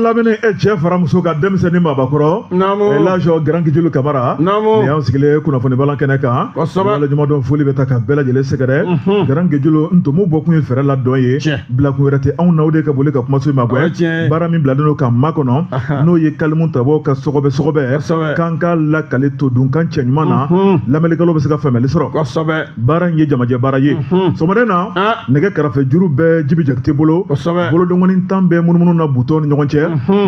Lamini cɛ fara muso ka denmisɛnnin mabakɔrɔ Elhadji Grand Guidjilo Camara ni y'an sigilen kunnafoni balan kɛnɛ kan waleɲumandɔn foli bɛ ta ka bɛɛ lajɛlen sɛgɛrɛ Grand Guidjilo ntomo bɔkun ye fɛrɛ la dɔn ye bilakun wɛrɛ tɛ anw n'aw de ka boli ka kumaso in ma bɔ baara min bilalen don ka makɔnɔ n'o ye kalimu tabɔ ka sɔgɔbɛ k'an ka lakale to dun kan cɛ ɲuman na lamɛnnikɛlaw bɛ se ka faamuyali sɔrɔ baara in ye jamajɛ baara ye sɔgɔmada na nɛgɛ kɛrɛfɛ juru bɛɛ Jibi Jakite bolo bolodengɔni tan bɛ munumunu na butɔw ni ɲɔgɔn cɛ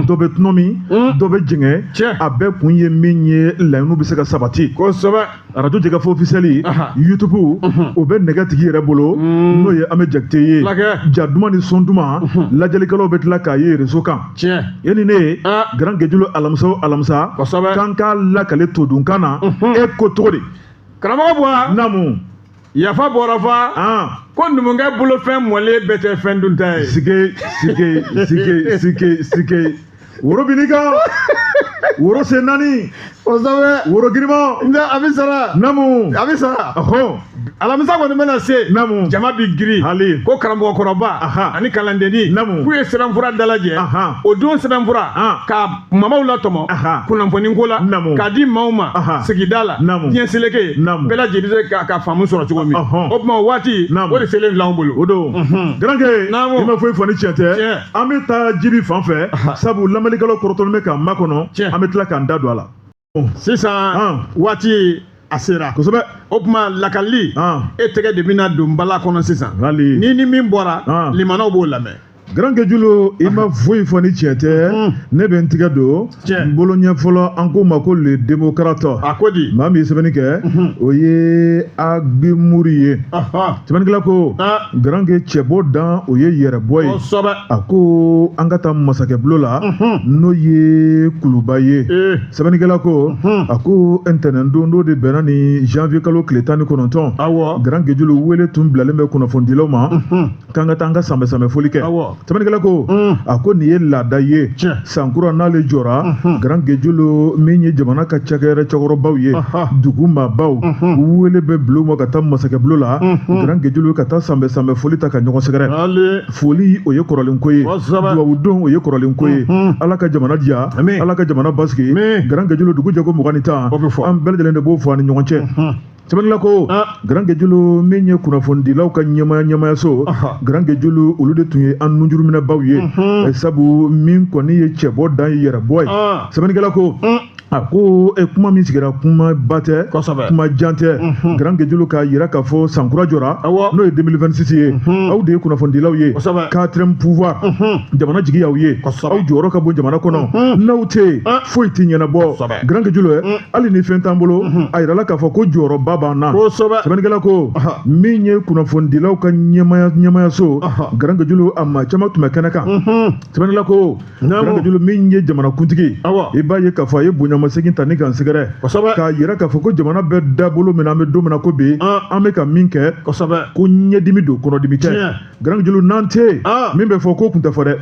dɔ bɛ tunɔ min dɔ bɛ jɛngɛ a bɛɛ kun ye min ye laɲiniw bɛ se ka sabati radio Jɛgɛfɔ officiel YouTube o bɛ nɛgɛ tigi yɛrɛ bolo n'o ye Ame Jakite ye ja duman ni son duman lajɛlikɛlaw bɛ tila k'a ye réseau kan yanni ne ye Grand Guidjilo alamisa k'an ka lakale to dun kan na e ko cogo di karamɔgɔ bɔra namu yafa bɔra fa ko numukɛ bolofɛn mɔlen bɛɛ tɛ fɛn dunta ye sike woro binika woro sen naani woro girima a bɛ sara namu a bɛ sara alamisa kɔni bɛna se namu jama bi giri hali ko karamɔgɔkɔrɔba ani kalandenni namu k'u ye sɛbɛnfura dalajɛ o don sɛbɛnfura ka mamaw latɔmɔ kunnafoni ko la k'a di maaw ma sigida la diɲɛ seleke bɛɛ lajɛlen ka faamu sɔrɔ cogo min o tuma waati o de selen filɛ anw bolo o don Garanke i ma foyi fɔ ni tiɲɛ tɛ an bɛ taa Jibi fan fɛ sabu lamɛnnikɛlaw kɔrɔtɔlen bɛ k'an makɔnɔ an bɛ tila k'an da don a la sisan waati a sera kosɛbɛ o tuma lakali e tɛgɛ de bɛna don bala kɔnɔ sisan ni min bɔra limanaw b'o lamɛn Grand Guidjilo i ma foyi fɔ ni tiɲɛ tɛ ne bɛ n tigɛ don n bolo ɲɛfɔlɔ an ko ma ko le démocrate a ko di maa min ye sɛbɛnni kɛ o ye Agbemuri ye sɛbɛnnikɛla ko Grand cɛbɔ dan o ye yɛrɛbɔ ye a ko an ka taa masakɛbulon la n'o ye Kuluba ye sɛbɛnnikɛla ko a ko ntɛnɛndon dɔ de bɛnna ni janvier kalo tile 19 Grand Guidjilo wele tun bilalen bɛ kunnafonidilaw ma k'an ka taa an ka sanbɛ foli kɛ sɛbɛnnikɛla ko a ko nin ye laada ye sankura n'ale jɔra Grand Guidjilo min ye jamana ka cakɛrɛ cɛkɔrɔbaw ye dugu maabaw wele bɛ bulon ma ka taa masakɛbulon la Grand Guidjilo ka taa sanbɛ foli ta ka ɲɔgɔn sɛgɛrɛ foli o ye kɔrɔlen ko ye duwawudon o ye kɔrɔlen ko ye ala ka jamana diya ala ka jamana basigi Grand Guidjilo dugu jɛko 21 an bɛɛ lajɛlen de b'o fɔ ani ɲɔgɔn cɛ sɛbɛnnikɛla ko Grand Guidjilo min ye kunnafonidilaw ka ɲɛmayaso Grand Guidjilo olu de tun ye an nujuruminɛbaw ye sabu min kɔni ye cɛbɔ dan ye yɛrɛbɔ ye sɛbɛnnikɛla ko a ko kuma min sigira kuma ba tɛ kuma jan tɛ Grand Guidjilo k'a yira k'a fɔ sankura jɔra n'o ye 2026 ye aw de ye kunnafonidilaw ye 4e pouvoir jamana jigi y'aw ye aw jɔyɔrɔ ka bon jamana kɔnɔ n'aw tɛ foyi tɛ ɲɛnabɔ Grand Guidjilo hali ni fɛn t'an bolo a yirala k'a fɔ ko jɔyɔrɔba b'an na sɛbɛnnikɛla ko min ye kunnafonidilaw ka ɲɛmayaso Grand Guidjilo a maa caman tun bɛ kɛnɛ kan sɛbɛnnikɛla ko Grand Guidjilo min ye jamanakuntigi i b'a ye k'a fɔ a ye bonya masegin ta ni kan sɛgɛrɛ k'a yira k'a fɔ ko jamana bɛ dabolo min an bɛ don min na ko bi an bɛ ka min kɛ ko ɲɛdimi don kɔnɔdimi tɛ Grand Guidjilo n'an tɛ min bɛ fɔ ko kun tɛ fɔ dɛ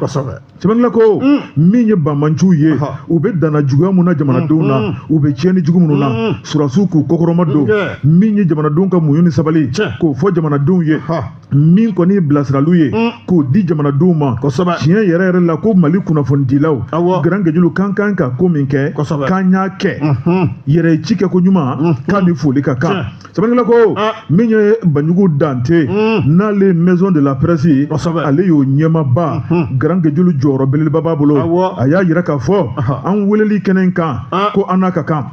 sɛbɛnnikɛla ko min ye banbanciw ye u bɛ danna juguya mun na jamanadenw na u bɛ tiɲɛni jugu minnu na surasiw k'u kɔkɔrɔma don min ye jamanadenw ka muɲu ni sabali k'o fɔ jamanadenw ye min kɔni ye bilasiraliw ye k'o di jamanadenw ma tiɲɛ yɛrɛ yɛrɛ la ko Mali kunnafonidilaw Grand Guidjilo kan ka ko min kɛ k'an y'a kɛ yɛrɛ ci kɛ ko ɲuman k'a ni foli ka kan sɛbɛnnikɛla ko min ye Banjugu Dante n'ale maison de la presse ye ale y'o ɲɛmaba Grand Guidjilo jɔyɔrɔ belebeleba b'a bolo a y'a yira k'a fɔ an weleli kɛnɛ in kan ko an n'a ka kan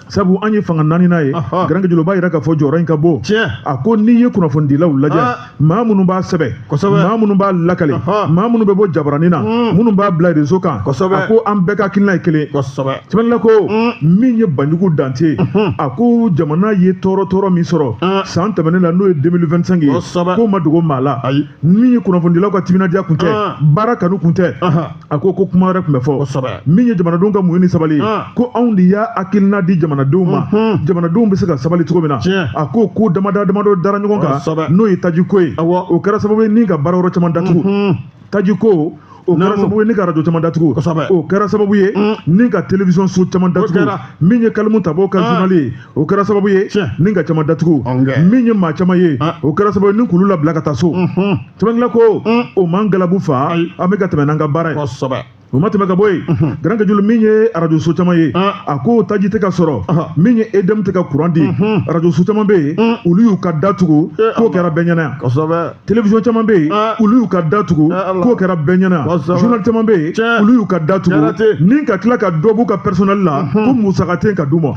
sabu an ye fanga 4nan ye Grand Guidjilo b'a yira k'a fɔ jɔyɔrɔ in ka bon a ko n'i ye kunnafonidilaw lajɛ maa minnu b'a sɛbɛ maa minnu b'a lakale maa minnu bɛ bɔ jabaranin na minnu b'a bila réseau kan a ko an bɛɛ ka hakilina ye kelen sɛbɛnnikɛla ko min ye Banjugu Dante a ko jamana ye tɔɔrɔ min sɔrɔ san tɛmɛnen la n'o ye 2025 ye k'o ma dogo maa la min ye kunnafonidilaw ka timinadiya kun tɛ baara kanu kun tɛ a ko kuma wɛrɛ kun bɛ fɔ min ye jamanadenw ka muɲu ni sabali ko anw de y'a hakilina di jamanadenw ma jamanadenw bɛ se ka sabali cogo min na a ko damadɔ dara ɲɔgɔn kan n'o ye taji ko ye o kɛra sababu ye ni ka baara yɔrɔ caman datugu taji ko o kɛra sababu ye ni ka radio caman datugu o kɛra sababu ye ni ka télévision so caman datugu min ye kalimu tabɔ ka journal ye o kɛra sababu ye ni ka caman datugu min ye maa caman ye o kɛra sababu ye ni k'olu labila ka taa so sɛbɛnnikɛla ko o man galabu fa an bɛ ka tɛmɛ n'an ka baara ye o ma tɛmɛ ka bɔ yen Grand Kajulu min ye radio so caman ye a ko taji tɛ ka sɔrɔ min ye EDM tɛ ka courant di radio so caman bɛ yen olu y'u ka da tugu k'o kɛra bɛɛ ɲɛna yan télévision caman bɛ yen olu y'u ka da tugu k'o kɛra bɛɛ ɲɛna journal caman bɛ yen olu y'u ka da tugu ni ka tila ka dɔ b'u ka personnel la ko musaka tɛ ka d'u ma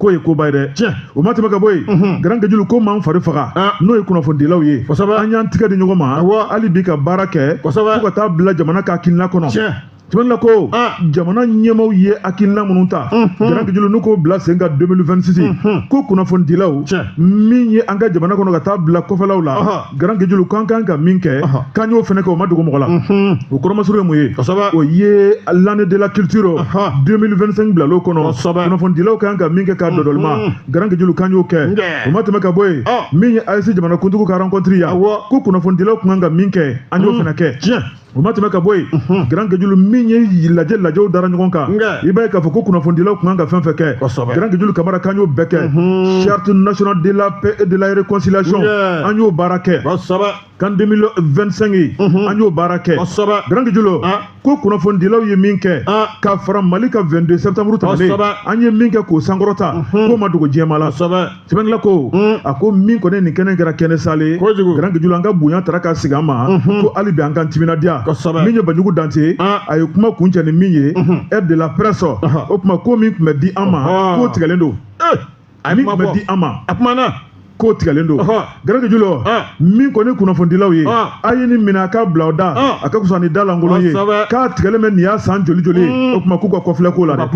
k'o ye koba ye dɛ o ma tɛmɛ ka bɔ yen Grand Kajulu ko m'an fari faga n'o ye kunnafonidilaw ye an y'an tigɛ di ɲɔgɔn ma hali bi ka baara kɛ fo ka taa bila jamana ka hakilina kɔnɔ tɛmɛnna ko jamana ɲɛmaw ye hakilina minnu ta Grand Kajulu n'u k'o bila sen kan 2026 ko kunnafonidilaw min ye an ka jamana kɔnɔ ka taa bila kɔfɛlaw la Grand Kajulu k'an kan ka min kɛ k'an y'o fɛnɛ kɛ o ma dogo mɔgɔ la o kɔrɔmasuru ye mun ye o ye l'année de la culture 2025 bilal'o kɔnɔ kunnafonidilaw kan ka min kɛ k'a dɔdɔlima Grand Kajulu k'an y'o kɛ o ma tɛmɛ ka bɔ yen min ye AEC jamanakuntigi ka rencontre yan ko kunnafonidilaw kun kan ka min kɛ an y'o fɛnɛ kɛ o ma tɛmɛ ka bɔ yen Grand Kajulu min ye lajɛw dara ɲɔgɔn kan i b'a ye k'a fɔ ko kunnafonidilaw kun kan ka fɛn fɛn kɛ Grand Kajulu Kamara k'an y'o bɛɛ kɛ charte nationale de la paix et de la réconciliation an y'o baara kɛ kan 2025 an y'o baara kɛ Grand Kajulu ko kunnafonidilaw ye min kɛ ka fara Mali ka 22 septembre tɛmɛnen an ye min kɛ k'o sankɔrɔta k'o ma dogo diɲɛma la sɛbɛnnila ko a ko min kɔni nin kɛnɛ kɛra kɛnɛ sale Grand Kajulu an ka bonya tara ka sigi an ma ko hali bi an kan timinadiya min ye Banjugu Dante a ye kuma kuncɛ ni min ye aide de la presse o kuma ko min tun bɛ di an ma k'o tigɛlen don min tun bɛ di an ma k'o tigɛlen don Grand Kajulu min kɔni kunnafonidilaw ye a ye ni minɛ a ka bila o da a ka fisa ni da lankolon ye k'a tigɛlen bɛ nin y'a san joli joli o kuma k'u ka kɔfilɛ k'o la dɛ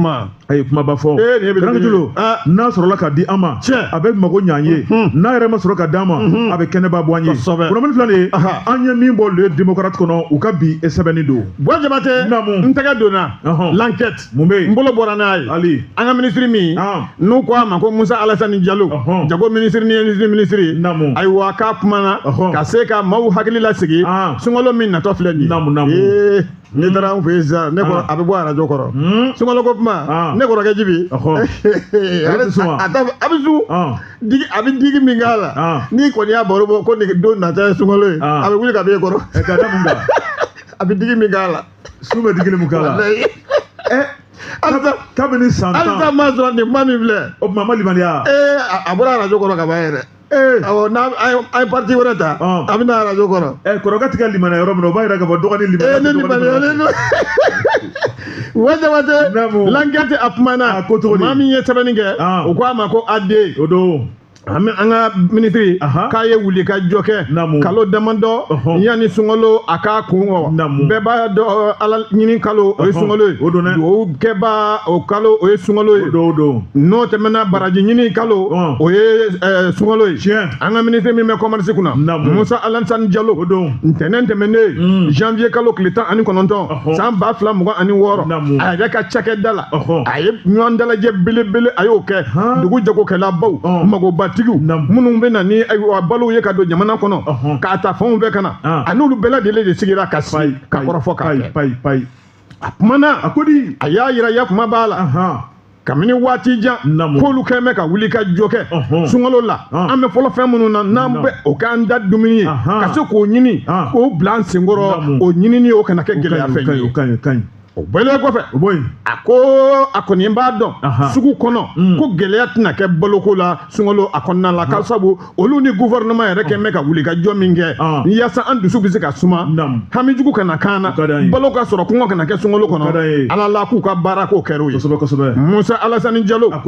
a ye kumaba fɔ Grand Kajulu n'a sɔrɔla ka di an ma a bɛ mago ɲɛ an ye n'a yɛrɛ ma sɔrɔ ka d'an ma a bɛ kɛnɛba bɔ an ye kunnafoni filɛ nin ye an ye min bɔ le démocrate kɔnɔ u ka bi sɛbɛnni don Buwa Jabate n tɛgɛ donna l'enquête mun bɛ yen n bolo bɔra n'a ye an ka ministre min n'u ko a ma ko Musa Alasani Jalo jago ministre ni ministre ayiwa k'a kumana ka se ka maaw hakili lasigi sunkalo min natɔ filɛ nin ye ne taara an fɛ yen sisan ne kɔrɔ a bɛ bɔ arajo kɔrɔ sunkalo ko kuma ne kɔrɔkɛ Jibi a bɛ sun a bɛ digi min k'a la n'i kɔni y'a baro bɔ ko nin don nata ye sunkalo ye a bɛ wuli ka b'e kɔrɔ a bɛ digi min k'a la sun bɛ digi min k'a la kabini san 10 halisa maa sɔrɔ nin kuma min filɛ o tuma ma limaniya a bɔra arajo kɔrɔ ka ban yɛrɛ awɔ n'an ye parti wɛrɛ ta a bɛ na arajo kɔrɔ kɔrɔkɛ tɛ ka limaniya yɔrɔ min na o b'a yira k'a fɔ dɔgɔnin limaniya ne limaniyalen don Buwa Jabate l'enquête a kumana maa min ye sɛbɛnni kɛ o ko a ma ko AD o don an ka ministre k'a ye wuli ka jɔ kɛ kalo damadɔ yanni sunkalo a k'a kun bɛɛ b'a dɔn ala ɲini kalo o ye sunkalo ye duwawu kɛba o kalo o ye sunkalo ye n'o tɛmɛna baraji ɲini kalo o ye sunkalo ye an ka ministre min bɛ commerce kunna Musa Alasani Jalo ntɛnɛn tɛmɛnen janvier kalo tile 19 san 2026 a yɛrɛ ka cakɛda la a ye ɲɔgɔn dalajɛ belebele a y'o kɛ dugu jagokɛlabaw magoba tigiw minnu bɛ na ni balo ye ka don jamana kɔnɔ k'a ta fɛnw bɛɛ kana a n'olu bɛɛ lajɛlen de sigira ka sigi ka kɔrɔfɔ k'a kɛ a kumana a y'a yira ya kuma b'a la kabini waati jan k'olu kɛn bɛ ka wuli ka jɔ kɛ sunkalo la an bɛ fɔlɔ fɛn minnu na n'an bɛ o k'an da dumuni ye ka se k'o ɲini k'o bila an senkɔrɔ o ɲinini o kana kɛ gɛlɛya fɛn ye o bɛɛ kɔfɛ a ko a kɔni b'a dɔn sugu kɔnɔ ko gɛlɛya tɛna kɛ baloko la sunkalo a kɔnɔna la ka sabu olu ni gouvernement yɛrɛ kɛn bɛ ka wuli ka jɔ min kɛ yaasa an dusu bɛ se ka suma hamijugu kana kan na balo ka sɔrɔ kɔngɔ kana kɛ sunkalo kɔnɔ ala la k'u ka baara k'o kɛra o ye Musa Alasani Jalo a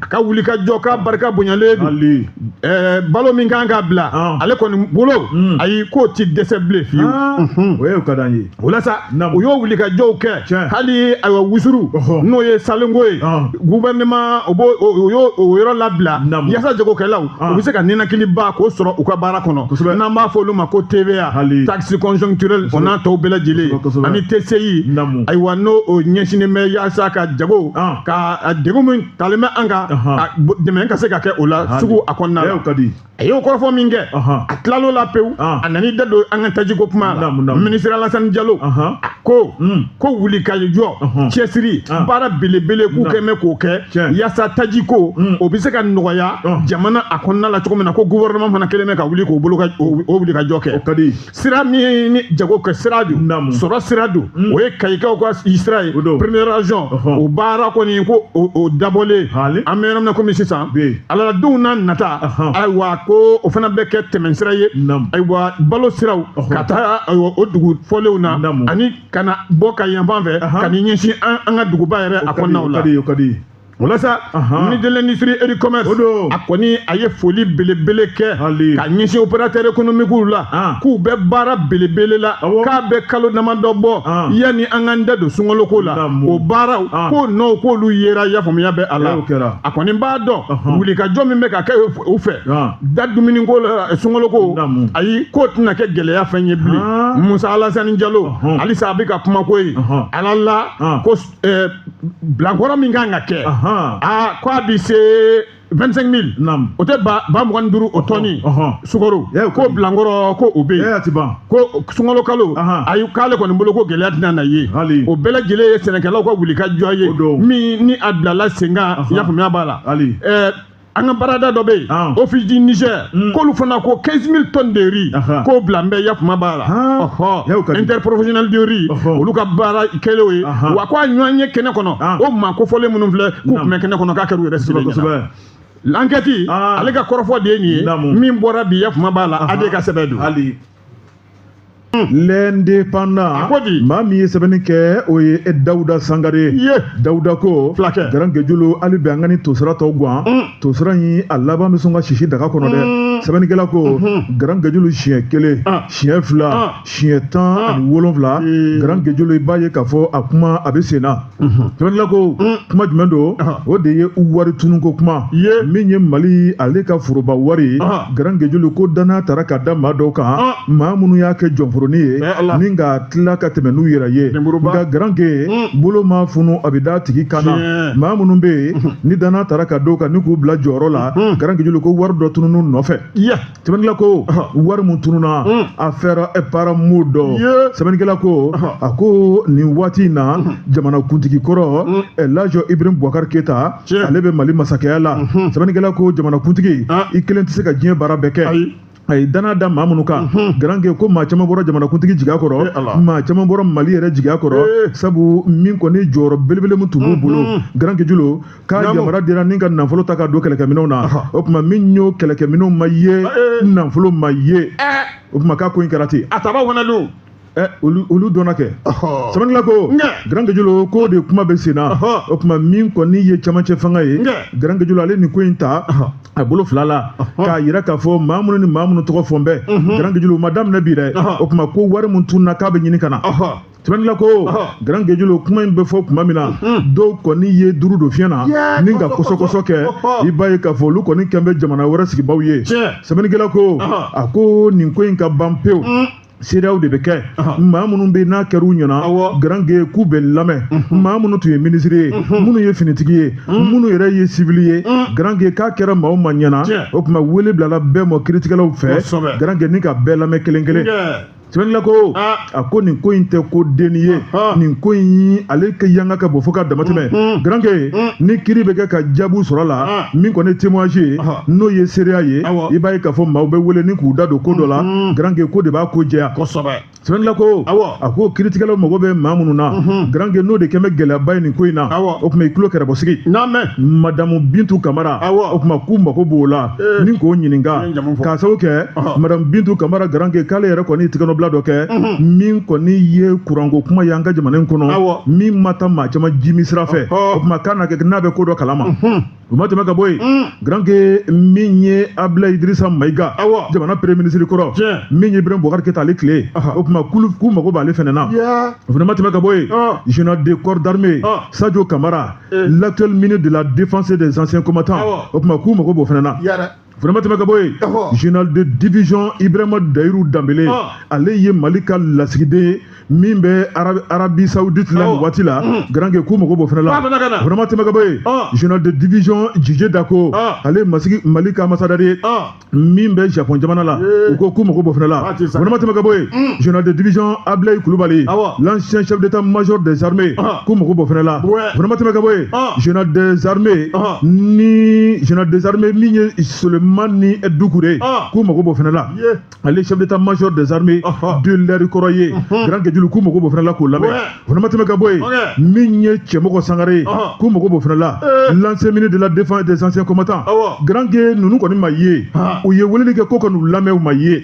ka wuli ka jɔ k'a barika bonyalen don balo min kan k'a bila ale kɔni bolo ayi k'o ti dɛsɛ bilen fiyewu o la sa o y'o wuli ka jɔw kɛ hali ayiwa wusuru n'o ye salenko ye gouvernement o y'o yɔrɔ labila yaasa jagokɛlaw u bɛ se ka ninakiliba k'o sɔrɔ u ka baara kɔnɔ n'an b'a fɔ olu ma ko TVA taxe conjoncturelle o n'a tɔw bɛɛ lajɛlen ani TCI ayiwa n'o ɲɛsinnen bɛ yaasa ka jago ka degun min talen bɛ an kan dɛmɛ ka se ka kɛ o la sugu a kɔnɔna la a y'o kɔrɔfɔ min kɛ a tilal'o la pewu a nan'i da don an ka tajiko kuma la ministre Alasani Jalo ko wuli ka jɔ cɛsiri baara belebele k'u kɛ mɛn k'o kɛ yaasa taji ko o bɛ se ka nɔgɔya jamana a kɔnɔna la cogo min na ko gouvernement fana kelen bɛ ka wuli k'o wuli ka jɔ kɛ sira min ni jago kɛ sira don sɔrɔ sira don o ye kayikaw ka sira ye première région o baara kɔni ko o dabɔlen an bɛ yɔrɔ min na komi sisan alaladenw n'a nata ayiwa ko o fana bɛ kɛ tɛmɛsira ye ayiwa balo siraw ka taa o dugu fɔlenw na ani ka na bɔ ka yan fan fɛ ka ni ɲɛsin an ka duguba yɛrɛ a kɔnɔnaw la walasa ministre de l'industrie et du commerce a kɔni a ye foli belebele kɛ ka ɲɛsin opérateur économique la k'u bɛ baara belebele la k'a bɛ kalo damadɔ bɔ yanni an k'an da don sunkaloko la o baaraw k'o nɔw k'olu yera yafaamuya bɛ a la a kɔni b'a dɔn wulikajɔ min bɛ ka kɛ u fɛ da dumuniko la sunkaloko ayi k'o tɛna kɛ gɛlɛya fɛn ye bilen Musa Alasani Jalo halisa a bɛ ka kuma ko ye ala la ko bilankɔrɔ min kan ka kɛ ko a bɛ se 25,000 o tɛ ba 25 o tɔni sukaro ko bilankɔrɔ ko o bɛ yen ko sunkalo kalo ayi k'ale kɔni bolo ko gɛlɛya tɛna na ye o bɛɛ lajɛlen ye sɛnɛkɛlaw ka wulikajɔ ye min ni a bilala sen kan yafaamuya b'a la an ka baarada dɔ bɛ yen office du Niger k'olu fana ko 15,000 tonnes de riz k'o bila n bɛ yafama b'a la interprofessionnel de riz olu ka baara kɛlen ye wa ko a ɲɔgɔn ye kɛnɛ kɔnɔ o maa kofɔlen minnu filɛ k'u tun bɛ kɛnɛ kɔnɔ k'a kɛra u yɛrɛ sigilen ɲɛna l'enquête ale ka kɔrɔfɔ de ye nin ye min bɔra bi yafama b'a la ale ka sɛbɛn don l'indépendant maa min ye sɛbɛnni kɛ o ye Dawuda Sangare Dawuda ko Garan Gejulo hali bi an ka ni tosira tɔw gan tosira in a laban bɛ sɔn ka sisi daga kɔnɔ dɛ sɛbɛnnikɛla ko Garan Gejulo siɲɛ 1 siɲɛ 2 siɲɛ 17 Garan Gejulo i b'a ye k'a fɔ a kuma a bɛ sen na sɛbɛnnikɛla ko kuma jumɛn don o de ye wari tunuko kuma min ye Mali ale ka foroba wari Garan Gejulo ko danaya taara ka da maa dɔw kan maa minnu y'a kɛ jɔnforo ni ka tila ka tɛmɛ n'u yɛrɛ ye nka garange bolo ma funu a bɛ da tigi kan na maa minnu bɛ yen ni danaya taara ka dɔw kan ni k'u bila jɔyɔrɔ la Garan Gejulo ko wari dɔ tununu nɔfɛ sɛbɛnnikɛla ko wari mun tununa a fɛra para mu dɔ sɛbɛnnikɛla ko a ko nin waati in na jamana kuntigi kɔrɔ Lajo Ibrahim Boubacar Keita ale bɛ Mali masakɛya la sɛbɛnnikɛla ko jamana kuntigi i kelen tɛ se ka diɲɛ baara bɛɛ kɛ a ye danaya da maa minnu kan Garange ko maa caman bɔra jamanakuntigi jigiya kɔrɔ maa caman bɔra Mali yɛrɛ jigiya kɔrɔ sabu min kɔni jɔyɔrɔ belebele min tun b'u bolo Garan Gejulo k'a yamaruya dira ni ka nafolo ta ka don kɛlɛkɛminɛw na o tuma min y'o kɛlɛkɛminɛw ma ye nafolo ma ye o tuma k'a ko in kɛra ten a taba fana don olu dɔnna kɛ sɛbɛnnikɛla ko Garan Gejulo k'o de kuma bɛ sen na o tuma min kɔni ye camancɛ fanga ye Garan Gejulo ale nin ko in ta a bolo fila la k'a yira k'a fɔ maa minnu ni maa minnu tɔgɔ fɔ n bɛɛ Garan Gejulo ma daminɛ bi dɛ o tuma ko wari mun tununa k'a bɛ ɲini ka na sɛbɛnnikɛla ko Garan Gejulo kuma in bɛ fɔ tuma min na dɔw kɔni ye duuru don fiɲɛ na ni ka kɔsɔkɔsɔ kɛ i b'a ye k'a fɔ olu kɔni kɛn bɛ jamana wɛrɛ sigibaw ye sɛbɛnnikɛla ko a ko nin ko in ka ban pewu seereyaw de bɛ kɛ maa minnu bɛ n'a kɛra u ɲɛna Garange k'u bɛ lamɛn maa minnu tun ye minisiri ye minnu ye finitigi ye minnu yɛrɛ ye sivili ye Garange k'a kɛra maa o maa ɲɛna o tuma wele bilala bɛɛ ma kiiritigɛlaw fɛ Garange ni ka bɛɛ lamɛn kelen kelen sɛbɛnnikɛla ko a ko nin ko in tɛ ko denni ye nin ko in ale ka yanga ka bɔ fo ka damatɛmɛ Garange ni kiiri bɛ kɛ ka jaabiw sɔrɔ a la min kɔni ye témoignage ye n'o ye seereya ye i b'a ye k'a fɔ maaw bɛ wele ni k'u da don ko dɔ la Garange ko de b'a ko jɛya sɛbɛnnikɛla ko a ko kiiritigɛlaw mago bɛ maa minnu na Garange n'o de kɛn bɛ gɛlɛyaba ye nin ko in na o tuma i tulo kɛrɛbɔsigi madamu Bintu Kamara o tuma k'u mago b'o la ni k'o ɲininka k'a sababu kɛ madamu Bintu Kamara Garange k'ale yɛrɛ kɔni tigɛnɔ bila dɔ kɛ min kɔni ye kuranko kuma ye an ka jamana in kɔnɔ min ma taa maa caman jimi sira fɛ o tuma k'a na kɛ n'a bɛ ko dɔ kalama o ma tɛmɛ ka bɔ yen Garange min ye Abdoulaye Idrissa Maïga jamana premier ministre kɔrɔ min ye Ibrahim Boubacar Keita ale tile o tuma k'u mago b'ale fɛnɛ na o fɛnɛ ma tɛmɛ ka bɔ yen général de corps d'armée Sadio Kamara l'actuel ministre de la défense et des anciens combattants o tuma k'u mago b'o fɛnɛ na vraiment tɛmɛ ka bɔ yen général de division Ibrahima Daïrou Dambélé ale ye Mali ka lasigiden ye min bɛ Arabie Saoudite la nin waati la grand k'u mago b'o fana la vraiment tɛmɛ ka bɔ yen général de division Djidje Dako ale masigi Mali ka ambassadeur ye min bɛ Japon jamana la u ko k'u mago b'o fana la vraiment tɛmɛ ka bɔ yen général de division Ablaye Coulibaly l'ancien chef d'état-major des armées k'u mago b'o fana la vraiment tɛmɛ ka bɔ yen général des armées min ye Souleymane ni Doucouré k'u mago b'o fana la ale chef d'état-major des armées de l'air kɔrɔ ye grand kejulu k'u mago b'o fana la k'o lamɛn vraiment tɛmɛ ka bɔ yen min ye Cɛmɔgɔ Sangare ye k'u mago b'o fana la l'ancien ministre de la défense des anciens combattants grand ke ninnu kɔni ma ye u ye weleli kɛ ko ka n'u lamɛn u ma ye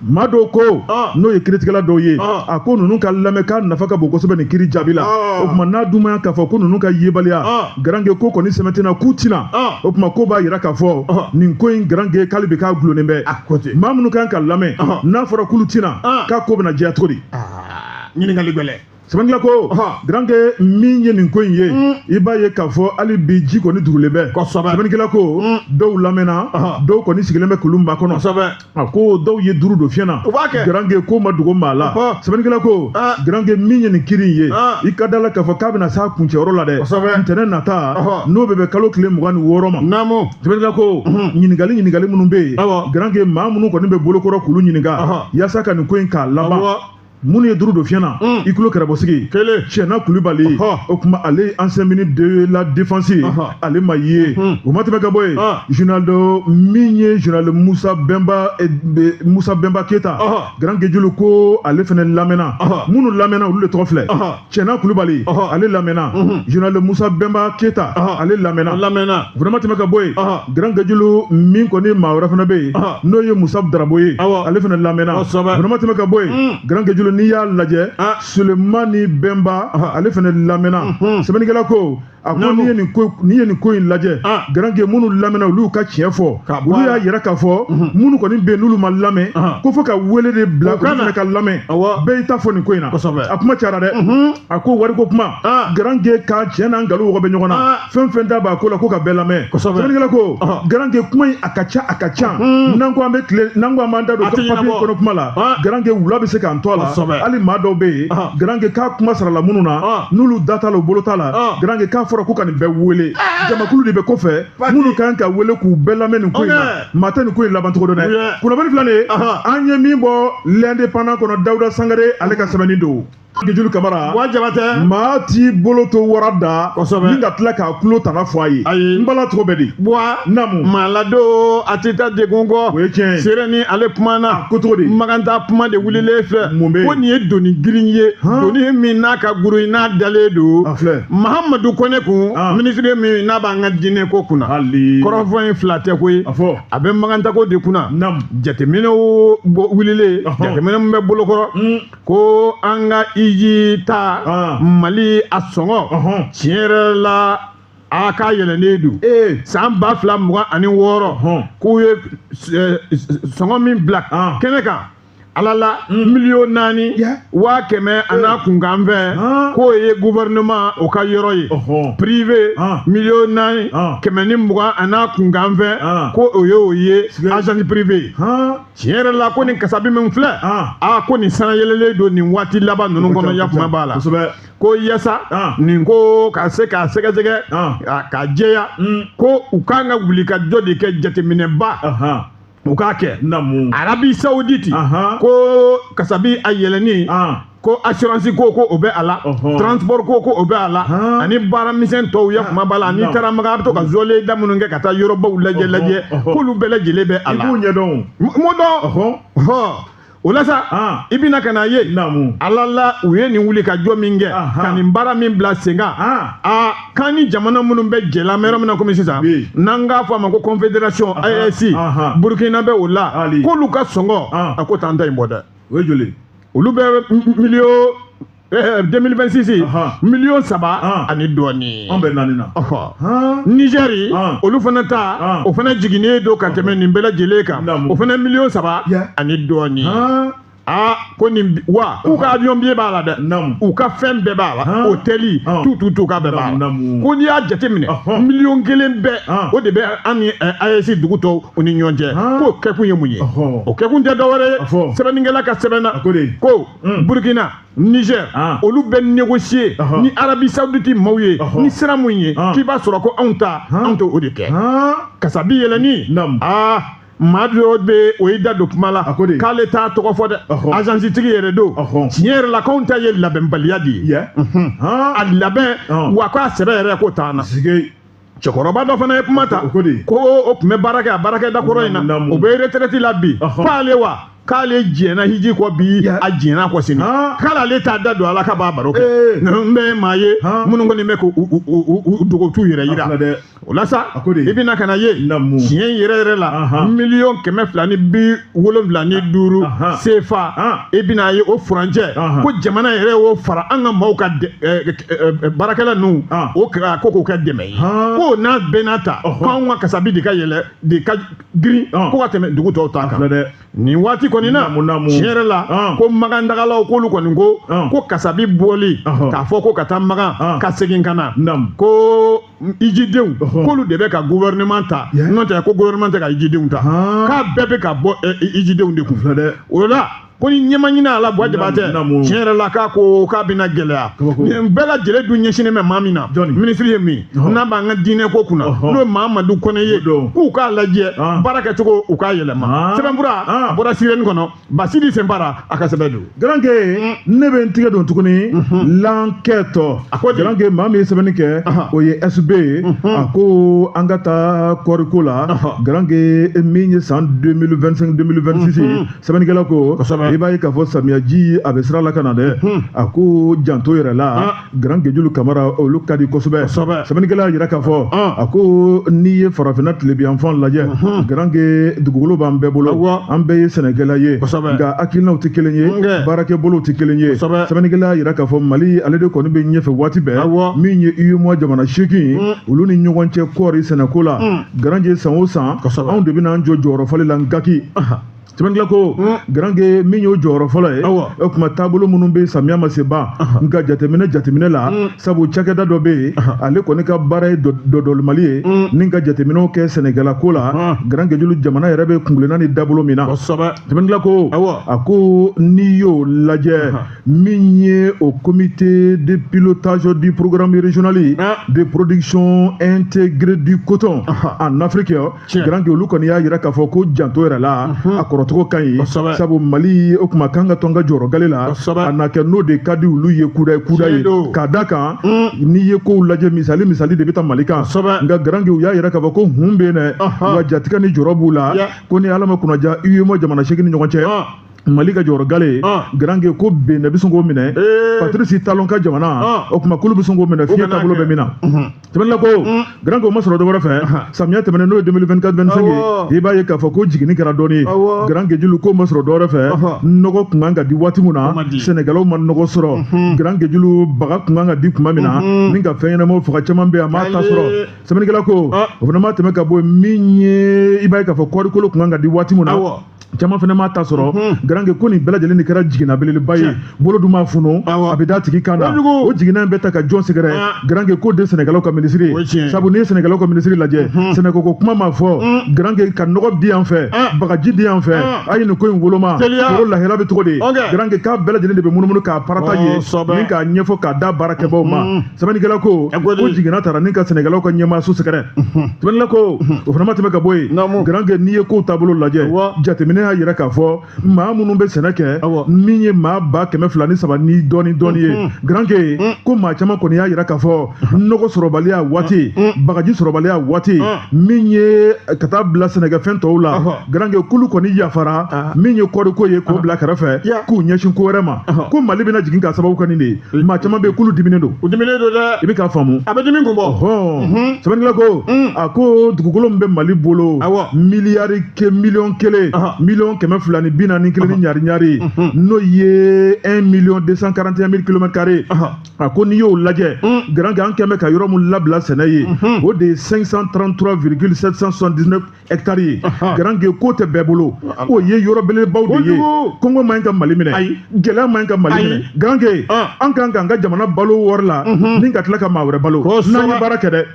maa dɔw ko n'o ye kiiritigɛla dɔw ye a ko ninnu ka lamɛn k'a nafa ka bon kosɛbɛ nin kiiri jaabi la o tuma n'a dun ma k'a fɔ ko ninnu ka yebaliya grand ke ko kɔni sɛbɛn tɛna k'u tɛna o tuma ko b'a yira k'a fɔ nin ko in grand ke k'ale bɛ k'a gulonnen bɛ maa minnu kan ka lamɛn n'a fɔra k'olu tɛna k'a ko bɛna diya cogo di ɲininkali gɛlɛn sɛbɛnnikɛla ko grand ke min ye nin ko in ye i b'a ye k'a fɔ hali bi ji kɔni dugulen bɛ sɛbɛnnikɛla ko dɔw lamɛnna dɔw kɔni sigilen bɛ kulu ba kɔnɔ a ko dɔw ye duuru don fiɲɛ na grand ke ko ma dogo maa la sɛbɛnnikɛla ko grand ke min ye nin kiiri in ye i ka da la k'a fɔ k'a bɛna s'a kuncɛyɔrɔ la dɛ ntɛnɛn nata n'o bɛ bɛn kalo tile 26 ma sɛbɛnnikɛla ko ɲininkali minnu bɛ yen grand ke maa minnu kɔni bɛ bolokɔrɔ k'olu ɲininka yaasa ka nin ko in k'a laban minnu ye duuru don fiɲɛ na i tulo kɛrɛbɔsigi Tiɛna Kulibali o tuma ale ancien ministre de la défense ale ma ye o ma tɛmɛ ka bɔ yen général min ye général Musa Bemba Keita grand kejulu ko ale fana lamɛnna minnu lamɛnna olu de tɔgɔ filɛ Tiɛna Kulibali ale lamɛnna général Musa Bemba Keita ale lamɛnna vraiment tɛmɛ ka bɔ yen grand kejulu min kɔni maa wɛrɛ fana bɛ yen n'o ye Musa Darabo ye ale fana lamɛnna vraiment tɛmɛ ka bɔ yen grand kejulu n'i y'a lajɛ Souleymane Bemba ale fana lamɛnna sɛbɛnnikɛla ko a ko n'i ye nin ko in lajɛ grand ke minnu lamɛnna olu ka tiɲɛ fɔ olu y'a yira k'a fɔ minnu kɔni bɛ yen n'olu ma lamɛn ko fo ka wele de bila olu fana ka lamɛn bɛɛ y'i ta fɔ nin ko in na a kuma cayara dɛ a ko wariko kuma grand ke ka tiɲɛ n'a nkalon wɔgɔ bɛ ɲɔgɔn na fɛn fɛn da b'a ko la ko ka bɛɛ lamɛn sɛbɛnnikɛla ko grand ke kuma in a ka ca n'an ko an b'an da don papier kɔnɔ kuma la grand ke wula bɛ se k'an to a la hali maa dɔw bɛ yen grand ke k'a kuma sarala minnu na n'olu da t'a la u bolo t'a la grand ke k'a fɔra ko ka nin bɛɛ wele jamakulu de bɛ kɔfɛ minnu kan ka wele k'u bɛɛ lamɛn nin ko in na maa tɛ nin ko in laban cogo dɔn dɛ kunnafoni filɛ nin ye an ye min bɔ l'indépendant kɔnɔ Dawuda Sangare ale ka sɛbɛnni don Gejulu Kamara maa t'i bolo to wara da min ka tila k'a tulo tana fɔ a ye n bala cogo bɛ di namu maa ladon a tɛ taa degun kɔ o ye tiɲɛ seere ni ale kumana ko cogo di maganta kuma de wulilen filɛ ko nin ye doni girin ye doni min n'a ka guru n'a dalen don Mahamadu Kone kun ministre min n'a b'an ka diinɛ ko kunna kɔrɔfɔ in fila tɛ koyi a bɛ maganta ko de kunna jateminɛw wulilen jateminɛ min bɛ bolokɔrɔ ko an ka iji ta Mali a sɔngɔ tiɲɛ yɛrɛ la a ka yɛlɛnnen don san 2026 k'u ye sɔngɔ min bila kɛnɛ kan ala la 4,000,000 ana kunkan fɛ k'o ye gouvernement o ka yɔrɔ ye privé 4,000,000 ana kunkan fɛ ko o ye agence privé tiɲɛ yɛrɛ la ko nin kasabi min filɛ ko nin sanayɛlɛlen don nin waati laban ninnu kɔnɔ yakuma b'a la ko yasa nin ko ka se k'a sɛgɛsɛgɛ k'a jɛya ko u kan ka wuli ka dɔ de kɛ jateminɛba u k'a kɛ Arabie Saoudite ko kasabi a yɛlɛni ko assurance ko o bɛ a la transport ko o bɛ a la ani baaramisɛn tɔw ya kuma b'a la n'i taara maga a bɛ to ka zɔle da minnu kɛ ka taa yɔrɔbaw lajɛ k'olu bɛɛ lajɛlen bɛ a la i b'u ɲɛdɔn o la sa i bɛna ka na ye ala la u ye nin wuli ka jɔ min kɛ ka nin baara min bila sen kan kan ni jamana minnu bɛ jɛla yɔrɔ min na komi sisan n'an k'a fɔ a ma ko confédération AES Burkina bɛ o la k'olu ka sɔngɔ a ko t'an ta in bɔ dɛ o ye joli olu bɛ 2026 3,000,000 ani dɔɔni an bɛ naani na Nigeri olu fana ta o fana jiginnen don ka tɛmɛ nin bɛɛ lajɛlen kan o fana 3,000,000 ani dɔɔni ko nin wa u ka avion billet b'a la dɛ u ka fɛn bɛɛ b'a la hôtel tout ka bɛɛ b'a la ko n'i y'a jateminɛ miliyɔn 1 bɛɛ o de bɛ an ni AES dugu tɔw o ni ɲɔgɔn cɛ k'o kɛkun ye mun ye o kɛkun tɛ dɔwɛrɛ ye sɛbɛnnikɛla ka sɛbɛnna ko Burkina Niger olu bɛ négocier ni Arabie Saoudite maaw ye ni sira mun ye k'i b'a sɔrɔ ko anw t'o o de kɛ kasabi yɛlɛni maa dɔ bɛ o y'i da don kuma la k'ale t'a tɔgɔ fɔ dɛ agence tigi yɛrɛ don tiɲɛ yɛrɛ la k'anw ta ye labɛnbaliya de ye a labɛn wa k'a sɛbɛn yɛrɛ k'o t'an na cɛkɔrɔba dɔ fana ye kuma ta ko o tun bɛ baara kɛ a baarakɛda kɔrɔ in na o bɛ retraite la bi k'ale wa k'ale jɛnna hiji kɔ bi a jɛnna kɔ sini k'ale t'a da don ala ka b'a baro kɛ n bɛ maa ye minnu kɔni bɛ k'u dogo t'u yɛrɛ yira o la sa i bɛna ka na ye tiɲɛ yɛrɛ yɛrɛ la miliyɔn 275 CFA i bɛna ye o furancɛ ko jamana yɛrɛ y'o fara an ka maaw ka baarakɛla ninnu o ko k'o kɛ dɛmɛ ye ko n'a bɛɛ n'a ta k'anw ka kasabi de ka yɛlɛ de ka girin ko ka tɛmɛ dugu tɔw ta kan nin waati kɔni na tiɲɛ yɛrɛ la ko magandagalaw k'olu kɔni ko kasabi bɔli k'a fɔ ko ka taa magan ka segin ka na ko ijidenw k'olu de bɛ ka gouvernement ta n'o tɛ ko gouvernement tɛ ka ijidenw ta k'a bɛɛ bɛ ka bɔ ijidenw de kun o la ko ni ɲɛma ɲini a la Buwa Jabate tiɲɛ yɛrɛ la k'a ko k'a bɛna gɛlɛya nin bɛɛ lajɛlen dun ɲɛsinnen bɛ maa min na minisiri ye min n'a b'an ka diinɛ ko kunna n'o ye Mahamadu Kɔnɛ ye k'u k'a lajɛ baara kɛcogo u k'a yɛlɛma sɛbɛnfura a bɔra Sireni kɔnɔ Basidi Senbara a ka sɛbɛn don Garanke ne bɛ n tigɛ don tuguni l'enquête Garanke maa min ye sɛbɛnni kɛ o ye SB ye a ko an ka taa kɔɔriko la Garanke min ye san 2025-2026 sɛbɛnnikɛla ko i b'a ye k'a fɔ samiyaji a bɛ sira la ka na dɛ a ko janto yɛrɛ la Garanke Julu Kamara olu ka di kosɛbɛ sɛbɛnnikɛla yira k'a fɔ a ko n'i ye farafinna tilebiyanfan lajɛ Garanke dugukolo b'an bɛɛ bolo an bɛɛ ye sɛnɛkɛla ye nka hakilinaw tɛ kelen ye baarakɛbolow tɛ kelen ye sɛbɛnnikɛla yira k'a fɔ Mali ale de kɔni bɛ ɲɛfɛ waati bɛɛ min ye UEMOA jamana 8 olu ni ɲɔgɔn cɛ kɔɔri sɛnɛko la Garanke san o san anw de bɛna an jɔ jɔyɔrɔ fɔli la Ngaki sɛbɛnnikɛla ko Garanke min y'o jɔyɔrɔ fɔlɔ ye o tuma taabolo minnu bɛ samiya ma se ban nka jateminɛ la sabu cakɛda dɔ bɛ yen ale kɔni ka baara ye dɔdɔlimali ye ni ka jateminɛw kɛ sɛnɛkɛla ko la Garanke Julu jamana yɛrɛ bɛ kungilenna ni dabolo min na sɛbɛnnikɛla ko a ko n'i y'o lajɛ min ye o comité de pilotage du programme régional de production intégrée du coton en Afrique Garanke olu kɔni y'a yira k'a fɔ ko janto yɛrɛ la a kɔrɔ tɔgɔ ka ɲi sabu Mali o kuma kan ka tɔn ka jɔrɔ gale la a na kɛ n'o de ka di olu ye kuda ye k'a da kan n'i ye kow lajɛ misali de bɛ taa Mali kan nka Garanke u y'a yira k'a fɔ ko hun bɛ yen dɛ wa jatigɛ ni jɔrɔ b'u la ko ni Ala ma kunnaja UEMOA jamana 8 ni ɲɔgɔn cɛ Mali ka jɔyɔrɔ gale Garanke ko Benin bɛ sɔn k'o minɛ Patrice Talon ka jamana o kuma k'olu bɛ sɔn k'o minɛ fiɲɛ taabolo bɛ min na sɛbɛnnikɛla ko Garanke o ma sɔrɔ dɔ wɛrɛ fɛ samiya tɛmɛnen n'o ye 2024-25 ye i b'a ye k'a fɔ ko jiginni kɛra dɔɔnin ye Garanke Julu k'o ma sɔrɔ dɔ wɛrɛ fɛ nɔgɔ kun kan ka di waati min na Sɛnɛgalɛw ma nɔgɔ sɔrɔ Garanke Julu baga kun kan ka di tuma min na ni ka fɛn ɲɛnamaw faga caman bɛ yen a m'a ta sɔrɔ sɛbɛnnikɛla ko o fana ma tɛmɛ ka bɔ min ye i b'a ye k'a fɔ kɔɔrikolo kun kan ka di waati min na caman fana m'a ta sɔrɔ Garanke ko nin bɛɛ lajɛlen de kɛra jiginna belebeleba ye bolo dun m'a funu a bɛ d'a tigi kan na o jiginna bɛ ta ka jɔn sɛgɛrɛ Garanke ko de Sɛnɛgalɛw ka minisiri ye sabu n'i ye Sɛnɛgalɛw ka minisiri lajɛ sɛnɛkoko kuma ma fɔ Garanke ka nɔgɔ di yan fɛ bagaji di yan fɛ a ye nin ko in woloma foro lahira bɛ cogo di Garanke k'a bɛɛ lajɛlen de bɛ munumunu k'a parata ye ni k'a ɲɛfɔ k'a da baarakɛbaw ma sɛbɛnnikɛla ko o jiginna taara ni ka Sɛnɛgalɛw ka ɲɛmaa so sɛgɛrɛ sɛbɛnnikɛla ko o fana ma tɛmɛ ka bɔ yen Garanke n'i ye kow taabolo lajɛ jateminɛ y'a yira k'a fɔ maa minnu bɛ sɛnɛ kɛ min ye maa 203 ni dɔɔni ye Garanke ko maa caman kɔni y'a yira k'a fɔ nɔgɔ sɔrɔbaliya waati bagaji sɔrɔbaliya waati min ye ka taa bila sɛnɛkɛfɛn tɔw la Garanke kulu kɔni yafara min ye kɔɔriko ye k'o bila kɛrɛfɛ k'u ɲɛsin ko wɛrɛ ma ko Mali bɛna jigin k'a sababu kɛ nin de ye maa caman bɛ kulu diminen don dɛ i bɛ k'a faamu a bɛ dimi kun bɔ sɛbɛnnikɛla ko a ko dugukolo min bɛ Mali bolo miliyari miliyɔn 1 million kɛmɛ fila ni bi naani kelen ni ɲari n'o ye 1,241,000 km². a ko n'i y'o lajɛ Garange an kɛmɛ ka yɔrɔ mun labila sɛnɛ ye o de ye 533,779 hectares ye. Garange ko tɛ bɛɛ bolo o ye yɔrɔ belebelebaw de ye. Kɔngɔ man ɲi ka Mali minɛ, gɛlɛya man ɲi ka Mali minɛ. Garange an kan k'an ka jamana balo wari la ni ka tila ka maa wɛrɛ balo n'an ye baara kɛ dɛ,